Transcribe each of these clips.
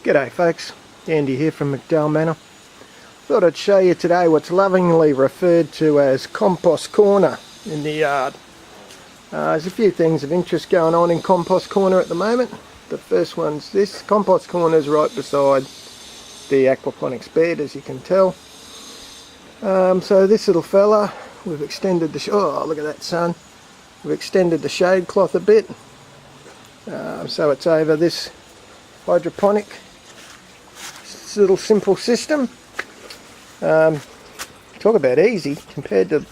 G'day folks, Andy here from McDowell Manor. Thought I'd show you today what's lovingly referred to as Compost Corner in the yard. There's a few things of interest going on in Compost Corner at the moment. The first one's this. Compost Corner is right beside the aquaponics bed, as you can tell. So this little fella, we've extended the, oh look at that sun, we've extended the shade cloth a bit. So it's over this hydroponic little simple system. Talk about easy compared to the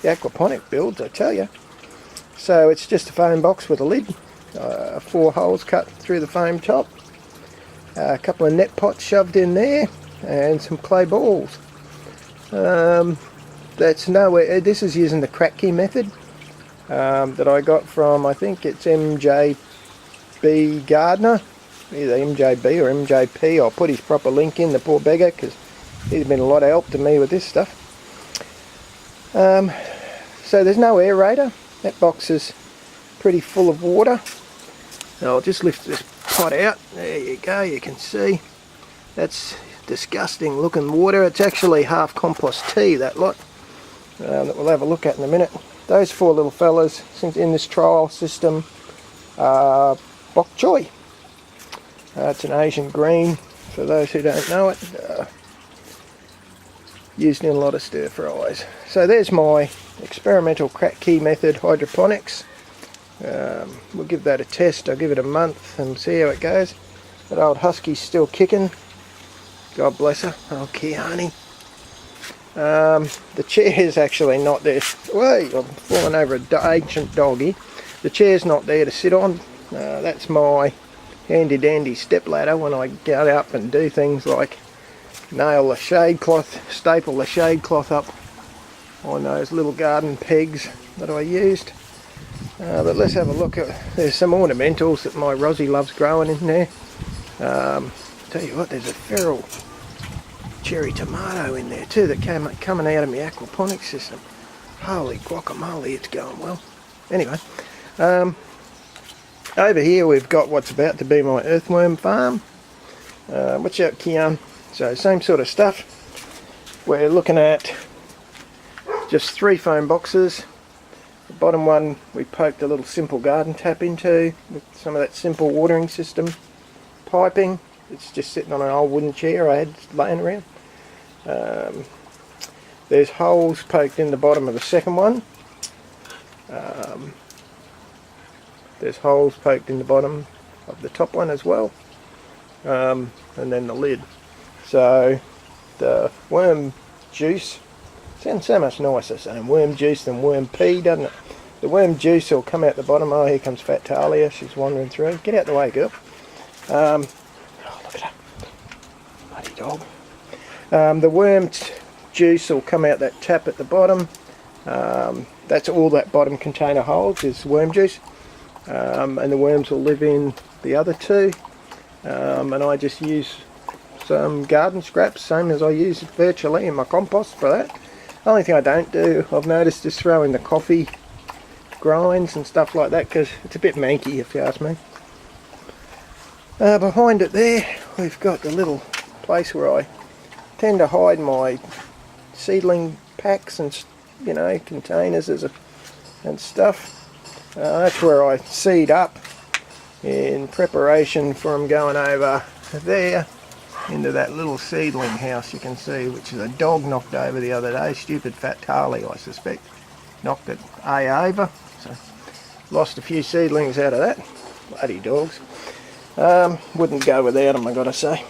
aquaponic builds, I tell you. So it's just a foam box with a lid, 4 holes cut through the foam top, a couple of net pots shoved in there, and some clay balls. That's nowhere. This is using the crack key method that I got from, I think it's MJB Gardner, either MJB or MJP. I'll put his proper link in, the poor beggar, because he's been a lot of help to me with this stuff. So there's no aerator. That box is pretty full of water. So I'll just lift this pot out. There you go, you can see. That's disgusting looking water. It's actually half compost tea, that lot, that we'll have a look at in a minute. Those 4 little fellas in this trial system are bok choy. It's an Asian green, for those who don't know it. Used in a lot of stir fries. So there's my experimental crack key method hydroponics. We'll give that a test. I'll give it a month and see how it goes. That old husky's still kicking. God bless her. Oh, Kiani. The chair's actually not there. Wait, I'm falling over an ancient doggy. The chair's not there to sit on. That's my handy dandy step ladder when I get up and do things like nail the shade cloth, staple the shade cloth up on those little garden pegs that I used. But let's have a look at, there's some ornamentals that my Rosie loves growing in there. Tell you what, there's a feral cherry tomato in there too that coming out of my aquaponics system. Holy guacamole, it's going well. Anyway, over here we've got what's about to be my earthworm farm. Watch out, Kian. So same sort of stuff. We're looking at just 3 foam boxes. The bottom one we poked a little simple garden tap into with some of that simple watering system piping. It's just sitting on an old wooden chair I had laying around. There's holes poked in the bottom of the second one. There's holes poked in the bottom of the top one as well, and then the lid. So the worm juice sounds so much nicer saying worm juice than worm pee, doesn't it? The worm juice will come out the bottom. Oh, here comes Fat Talia, she's wandering through. Get out the way, girl. Oh, look at her, bloody dog. The worm juice will come out that tap at the bottom. That's all that bottom container holds is worm juice. And the worms will live in the other 2. And I just use some garden scraps, same as I use virtually in my compost for that. The only thing I don't do, I've noticed, is throw in the coffee grinds and stuff like that, because it's a bit manky if you ask me. Behind it there we've got the little place where I tend to hide my seedling packs and, you know, containers and stuff. That's where I seed up in preparation for them going over there into that little seedling house you can see, which is a dog knocked over the other day. Stupid Fat Tarly, I suspect, knocked it over. So lost a few seedlings out of that. Bloody dogs. Wouldn't go without them, I gotta say.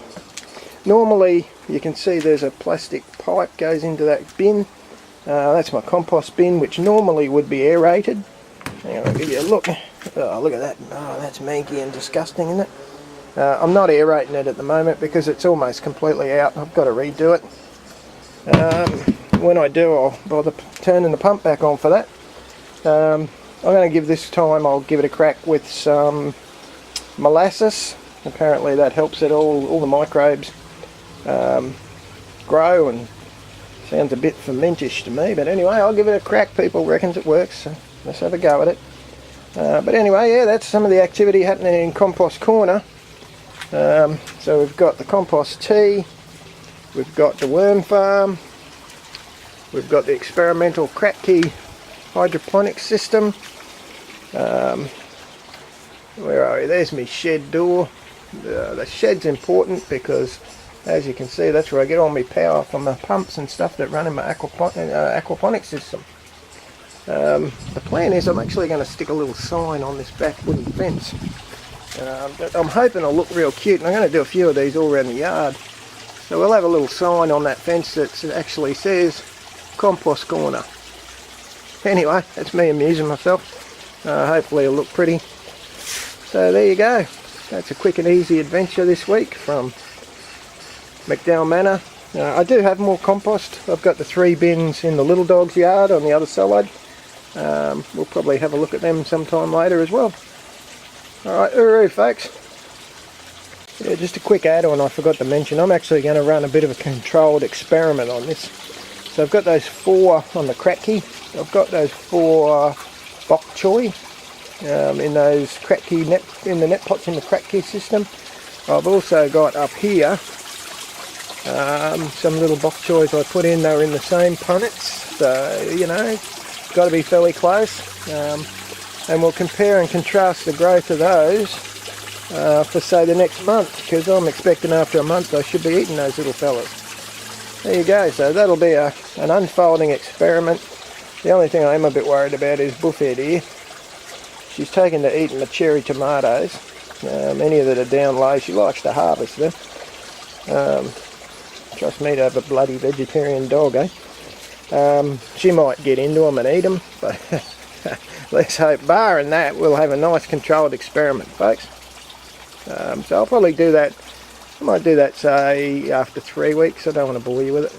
Normally you can see there's a plastic pipe goes into that bin. That's my compost bin, which normally would be aerated. Hang on, I'll give you a look. Oh, look at that. Oh, that's manky and disgusting, isn't it? I'm not aerating it at the moment because it's almost completely out. I've got to redo it. When I do, I'll bother turning the pump back on for that. I'm going to give this time, I'll give it a crack with some molasses. Apparently that helps it all the microbes grow, and sounds a bit fermentish to me, but anyway, I'll give it a crack. People reckons it works, so let's have a go at it. But anyway, yeah, that's some of the activity happening in Compost Corner. So we've got the compost tea, we've got the worm farm, we've got the experimental crack-key hydroponics system. Where are we? There's my shed door. The shed's important because, as you can see, that's where I get all my power from the pumps and stuff that run in my aquaponics system. The plan is I'm actually going to stick a little sign on this back wooden fence. I'm hoping it'll look real cute, and I'm going to do a few of these all around the yard. So we'll have a little sign on that fence that actually says Compost Corner. Anyway, that's me amusing myself. Hopefully it'll look pretty. So there you go. That's a quick and easy adventure this week from McDowell Manor. I do have more compost. I've got the 3 bins in the little dog's yard on the other side. We'll probably have a look at them sometime later as well. Alright, hooroo folks. Yeah, just a quick add-on I forgot to mention. I'm actually going to run a bit of a controlled experiment on this. So I've got those 4 on the crack-key. I've got those 4 bok choy in those crack-key in the net pots in the crack-key system. I've also got up here some little bok choys I put in. They were in the same punnets, so you know, got to be fairly close. And we'll compare and contrast the growth of those for say the next month, because I'm expecting after a month I should be eating those little fellas. There you go. So that'll be an unfolding experiment. The only thing I am a bit worried about is Buffhead here. She's taken to eating the cherry tomatoes. Any that are down low, she likes to harvest them. Trust me to have a bloody vegetarian dog, eh? She might get into them and eat them, but let's hope, barring that, we'll have a nice controlled experiment, folks. So I'll probably do that. I might do that, say, after 3 weeks. I don't want to bore you with it.